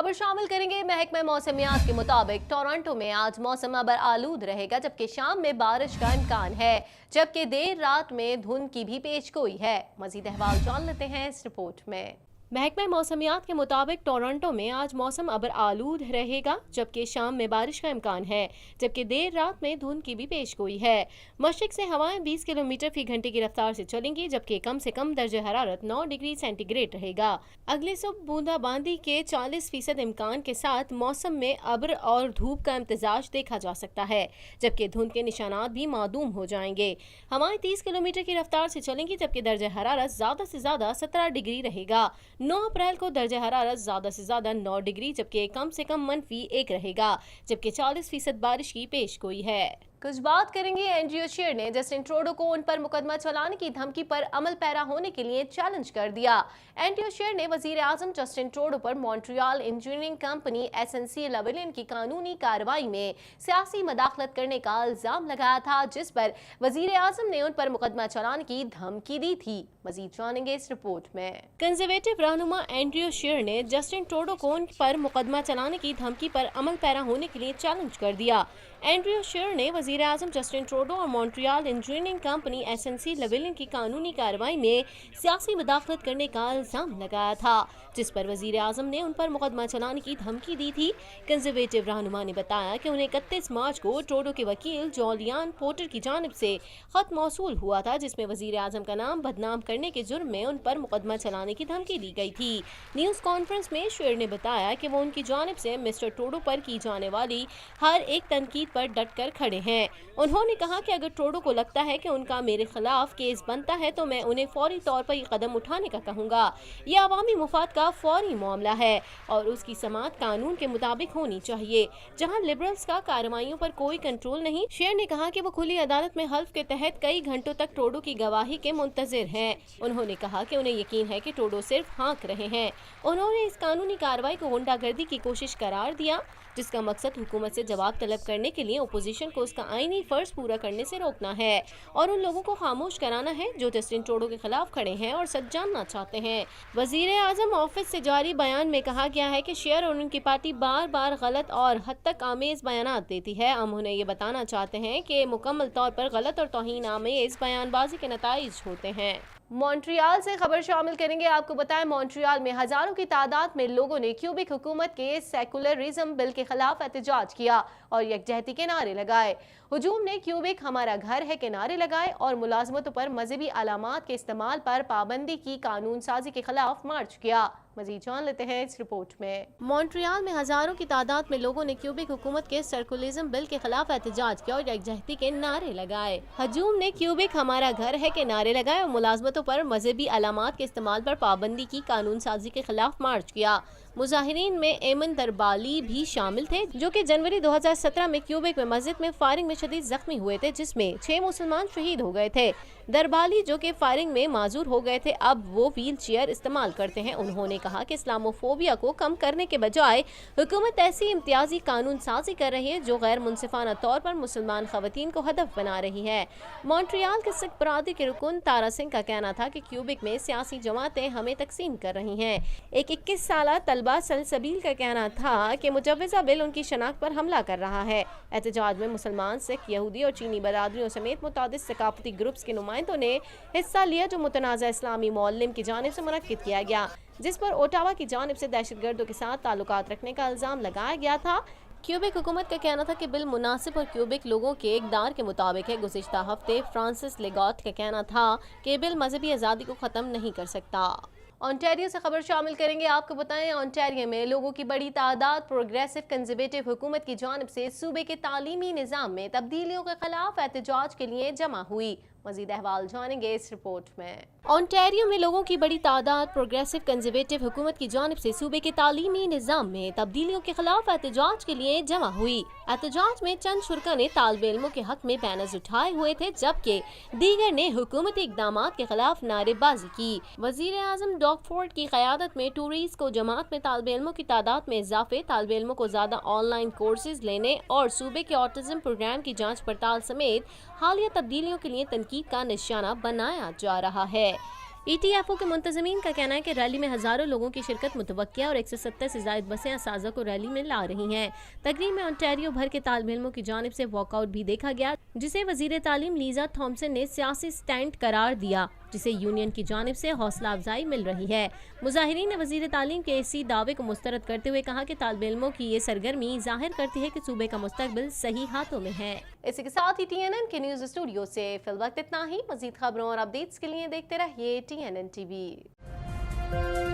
खबर शामिल करेंगे। महकमा मौसमियात के मुताबिक टोरंटो में आज मौसम अबर आलूद रहेगा, जबकि शाम में बारिश का इम्कान है, जबकि देर रात में धुंध की भी पेशगोई है। मजीद अहवाल जान लेते हैं इस रिपोर्ट में। महकमा मौसमियात के मुताबिक टोरंटो में आज मौसम अबर आलूद रहेगा, जबकि शाम में बारिश का इम्कान है, जबकि देर रात में धुंध की भी पेशगोई है। मशरिक से हवाएं 20 किलोमीटर फी घंटे की रफ्तार से चलेंगी, जबकि कम से कम दर्जे हरारत 9 डिग्री सेंटीग्रेड रहेगा। अगले सुबह बूंदाबांदी के 40% इम्कान के साथ मौसम में अब्र और धूप का इम्तजाज देखा जा सकता है, जबकि धुंध के निशानात भी मादूम हो जाएंगे। हवाएं 30 किलोमीटर की रफ्तार से चलेंगी, जबकि दर्जे हरारत ज्यादा से ज्यादा 17 डिग्री रहेगा। 9 अप्रैल को दर्जा हरारत ज्यादा से ज्यादा 9 डिग्री जबकि कम से कम -1 रहेगा, जबकि 40% बारिश की पेशगोई है। कुछ बात करेंगे। एंड्रयू शीर ने जस्टिन ट्रूडो को उन पर मुकदमा चलाने की धमकी पर अमल पैरा होने के लिए चैलेंज कर दिया। एंड्रयू शीर ने वजीर आजम जस्टिन ट्रूडो पर मॉन्ट्रियल इंजीनियरिंग कंपनी SNC-Lavalin की कानूनी कार्रवाई में सियासी मदाखलत करने का इल्जाम लगाया था, जिस पर वजीर आजम ने उन पर मुकदमा चलाने की धमकी दी थी। मजीद जानेंगे इस रिपोर्ट में। कंजर्वेटिव रहनुमा एंड्रयू शीर ने जस्टिन ट्रूडो को उन पर मुकदमा चलाने की धमकी पर अमल पैरा होने के लिए चैलेंज कर दिया। एंड्रयू शीर ने वजीर आजम जस्टिन ट्रूडो और मॉन्ट्रियल इंजीनियरिंग कंपनी SNC-Lavalin की कानूनी कार्रवाई में सियासी मदाखलत करने का इल्जाम लगाया था, जिस पर वजीर आजम ने उन पर मुकदमा चलाने की धमकी दी थी। कंजर्वेटिव रहनुमा ने बताया कि उन्हें 31 मार्च को ट्रूडो के वकील जॉलियान पोर्टर की जानिब से खत मौसूल हुआ था, जिसमें वजीर आजम का नाम बदनाम करने के जुर्म में उन पर मुकदमा चलाने की धमकी दी गई थी। न्यूज कॉन्फ्रेंस में शीर ने बताया कि वो उनकी जानिब से मिस्टर ट्रूडो पर की जाने वाली हर एक तनकीद पर डट कर खड़े हैं। उन्होंने कहा कि अगर ट्रूडो को लगता है कि उनका मेरे खिलाफ केस बनता है तो मैं उन्हें फौरी तौर पर ये कदम उठाने का कहूँगा। यह अवामी मुफाद का फौरी मामला है और उसकी समाअत कानून के मुताबिक होनी चाहिए, जहाँ लिबरल्स का कार्रवाइयों पर कोई कंट्रोल नहीं। शेर ने कहा कि वो खुली अदालत में हल्फ के तहत कई घंटों तक ट्रूडो की गवाही के मुंतजिर हैं। उन्होंने कहा कि उन्हें यकीन है कि ट्रूडो सिर्फ हाँक रहे हैं। उन्होंने इस कानूनी कार्रवाई को गुंडागर्दी की कोशिश करार दिया, जिसका मकसद हुकूमत से जवाब तलब करने के लिए अपोजिशन को उसका आईनी फर्ज पूरा करने से रोकना है और उन लोगों को खामोश कराना है जो जस्टिन ट्रूडो के खिलाफ खड़े हैं और सच जानना चाहते हैं। वजीर आजम ऑफिस से जारी बयान में कहा गया है कि शेर और उनकी पार्टी बार बार गलत और हद तक आमेज बयान देती है। हम उन्हें ये बताना चाहते हैं कि मुकम्मल तौर पर गलत और तौहीन आमेज बयानबाजी के नताइज होते हैं। मॉन्ट्रियल से खबर शामिल करेंगे। आपको बताएं, मॉन्ट्रियल में हजारों की तादाद में लोगों ने क्यूबिक हुकूमत के सेकुलरिज्म बिल के खिलाफ एहतजाज किया और यकजहती के नारे लगाए। हुजूम ने क्यूबिक हमारा घर है के नारे लगाए और मुलाजमतों पर मजहबी अलामात के इस्तेमाल पर पाबंदी की कानून साजी के खिलाफ मार्च किया। मजीद जान लेते हैं इस रिपोर्ट में। मॉन्ट्रियल में हजारों की तादाद में लोगों ने क्यूबिक हुकूमत के सर्कुलिज्म बिल के खिलाफ एहतजाज किया और यकजहती के नारे लगाए। हुजूम ने क्यूबिक हमारा घर है के नारे लगाए और मुलाजमतों पर मजहबी अलामात के इस्तेमाल पर पाबंदी की कानून साजी के खिलाफ मार्च किया। मुजाहिरीन में एमन दरबाली भी शामिल थे, जो कि जनवरी 2017 में क्यूबिक में मस्जिद में फायरिंग में शदीद जख्मी हुए थे, जिसमें 6 मुसलमान शहीद हो गए थे। दरबाली, जो कि फायरिंग में माजूर हो गए थे, अब वो व्हील चेयर इस्तेमाल करते हैं। उन्होंने कहा कि इस्लामोफोबिया को कम करने के बजाय हुकूमत ऐसी इम्तियाजी कानून साजी कर रही है जो गैर मुनसिफाना तौर पर मुसलमान खवातीन को हदफ बना रही है। मॉन्ट्रियल के सिख बरादरी के रुकन तारा सिंह का कहना था कि क्यूबिक में सियासी जमातें हमें तकसीम कर रही हैं। एक 21 साल तलबा सलसबील का कहना था कि मुजव्वजा बिल उनकी शनाख्त पर हमला कर रहा है। एहतजाज में मुसलमान, सिख, यहूदी और चीनी बरादरियों समेत मुतादिद सकाफती ग्रुप्स के नुमाइंदों ने हिस्सा लिया, जो मुतनाज़ा इस्लामी मौल्लिम की जानिब से मुनक्किद किया गया, जिस पर ओटावा की जानिब से दहशतगर्दों के साथ ताल्लुकात रखने का इल्जाम लगाया गया था। क्यूबिक हुकूमत का कहना था कि बिल मुनासिब और क्यूबिक लोगों के इक़दार के मुताबिक है। गुज़िश्ता हफ्ते फ्रांसिस लेगॉट का कहना था कि बिल मजहबी आज़ादी को ख़त्म नहीं कर सकता। ओंटारियो से खबर शामिल करेंगे। आपको बताएं, ओंटारियो में लोगों की बड़ी तादाद प्रोग्रेसिव कंजर्वेटिव हुकूमत की जानिब से सूबे के तालीमी निज़ाम में तब्दीलियों के खिलाफ एहतजाज के लिए जमा हुई। मजीद अहवाल जानेंगे इस रिपोर्ट में। ओंटारियो में लोगों की बड़ी तादाद प्रोग्रेसिव कंजर्वेटिव हुकूमत की जानिब से सूबे के तालीमी निज़ाम में तब्दीलियों के खिलाफ एहतजाज के लिए जमा हुई। एहतजाज में चंद शुरा ने तालिबे इल्मों के हक में बैनर्स उठाए हुए थे, जबकि दीगर ने हुकूमती इक़दामात के खिलाफ नारेबाजी की। वजीर आजम डॉग फोर्ड की क़यादत में टूरीज को जमात में तालिबे इल्मों की तादाद में इजाफे, तालिबे इल्मों को ज़्यादा ऑनलाइन कोर्सेज लेने और सूबे के ऑटिज्म प्रोग्राम की जाँच पड़ताल समेत हालिया तब्दीलियों के लिए तनकीद का निशाना बनाया जा रहा है। ETFO के मुंतज़मीन का कहना है कि रैली में हजारों लोगों की शिरकत मुतवक्किया और 170 से ज्यादा बसें असाज़ा को रैली में ला रही हैं। तकरीब में ओंटारियो भर के तालिब इल्मों की जानिब से वॉकआउट भी देखा गया, जिसे वजीर तालीम लीजा थॉम्सन ने सियासी स्टैंड करार दिया, जिसे यूनियन की जानिब से हौसला अफजाई मिल रही है। मुजाहिरीन ने वजीर तालीम के इसी दावे को मुस्तरद करते हुए कहा कि तालिब इल्मों की ये सरगर्मी जाहिर करती है कि सूबे का मुस्तकबिल सही हाथों में है। इसी के साथ ही TNN के न्यूज स्टूडियो से फिल वक्त इतना ही। मजीद खबरों और अपडेट्स के लिए देखते रहिए TNN TV।